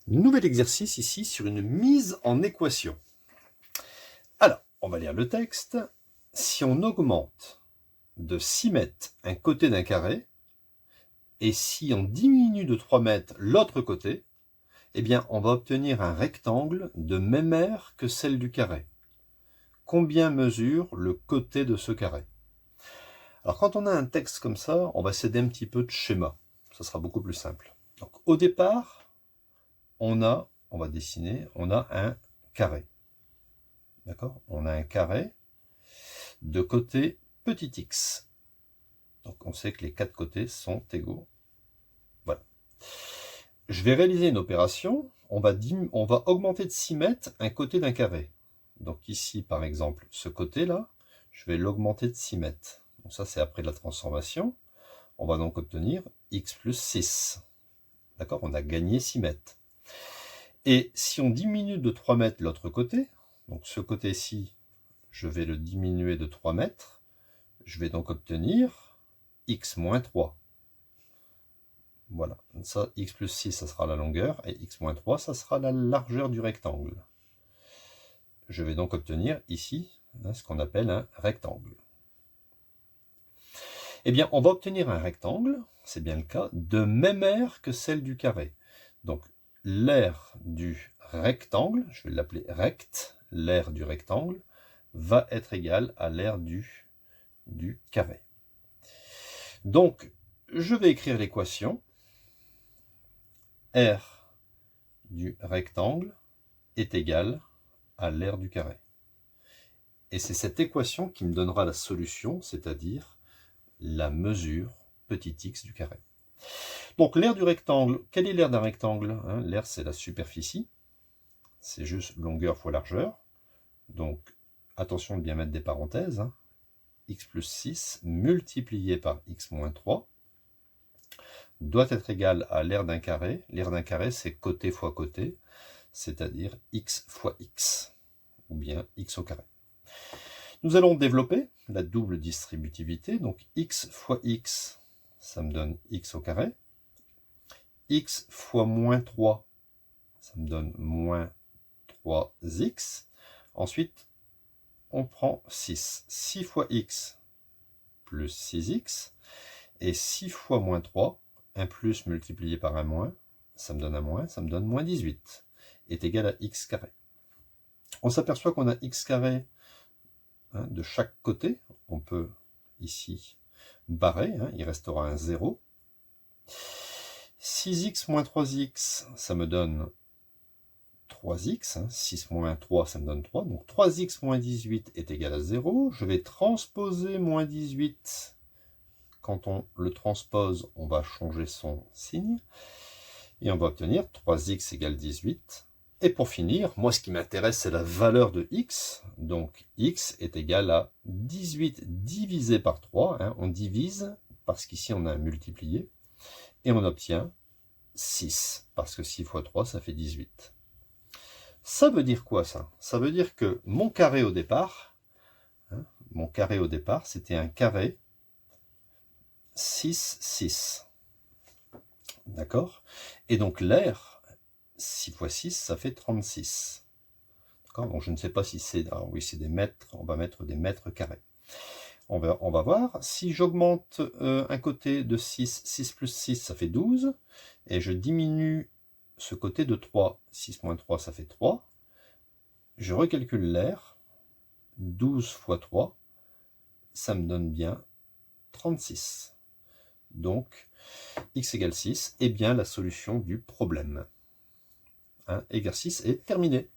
Nouvel exercice ici sur une mise en équation. Alors, on va lire le texte. Si on augmente de 6 mètres un côté d'un carré, et si on diminue de 3 mètres l'autre côté, eh bien, on va obtenir un rectangle de même aire que celle du carré. Combien mesure le côté de ce carré? Alors, quand on a un texte comme ça, on va s'aider un petit peu de schéma. Ça sera beaucoup plus simple. Donc, au départ, on va dessiner, on a un carré. D'accord? On a un carré de côté petit x. Donc on sait que les quatre côtés sont égaux. Voilà. Je vais réaliser une opération. On va augmenter de 6 mètres un côté d'un carré. Donc ici, par exemple, ce côté-là, je vais l'augmenter de 6 mètres. Donc ça, c'est après la transformation. On va donc obtenir x plus 6. D'accord? On a gagné 6 mètres. Et si on diminue de 3 mètres l'autre côté, donc ce côté-ci, je vais le diminuer de 3 mètres, je vais donc obtenir x moins 3. Voilà, ça, x plus 6, ça sera la longueur, et x moins 3, ça sera la largeur du rectangle. Je vais donc obtenir ici ce qu'on appelle un rectangle. Eh bien, on va obtenir un rectangle, c'est bien le cas, de même aire que celle du carré. Donc, l'aire du rectangle, je vais l'appeler rect, l'aire du rectangle, va être égale à l'aire du carré. Donc, je vais écrire l'équation. R du rectangle est égal à l'aire du carré. Et c'est cette équation qui me donnera la solution, c'est-à-dire la mesure petit x du carré. Donc l'aire du rectangle, quelle est l'aire d'un rectangle? L'aire, c'est la superficie. C'est juste longueur fois largeur. Donc, attention de bien mettre des parenthèses. X plus 6 multiplié par x moins 3 doit être égal à l'aire d'un carré. L'aire d'un carré, c'est côté fois côté, c'est-à-dire x fois x, ou bien x au carré. Nous allons développer la double distributivité, donc x fois x, ça me donne x au carré. X fois moins 3, ça me donne moins 3x. Ensuite, on prend 6. 6 fois x plus 6x. Et 6 fois moins 3, un plus multiplié par un moins, ça me donne un moins, ça me donne moins 18, est égal à x carré. On s'aperçoit qu'on a x carré de chaque côté. On peut ici barrer, il restera un 0. 6x moins 3x, ça me donne 3x. 6 moins 3, ça me donne 3. Donc 3x moins 18 est égal à 0. Je vais transposer moins 18. Quand on le transpose, on va changer son signe. Et on va obtenir 3x égale 18. Et pour finir, moi ce qui m'intéresse, c'est la valeur de x. Donc x est égal à 18 divisé par 3. On divise, parce qu'ici on a un multiplié. Et on obtient 6, parce que 6 fois 3, ça fait 18. Ça veut dire quoi ça? Ça veut dire que mon carré au départ, c'était un carré 6, 6. D'accord? Et donc l'aire, 6 fois 6, ça fait 36. D'accord? Donc je ne sais pas si c'est... Ah oui, c'est des mètres, on va mettre des mètres carrés. On va voir. Si j'augmente un côté de 6, 6 plus 6, ça fait 12. Et je diminue ce côté de 3, 6 moins 3, ça fait 3. Je recalcule l'aire. 12 fois 3, ça me donne bien 36. Donc, x égale 6 est bien la solution du problème. Exercice est terminé.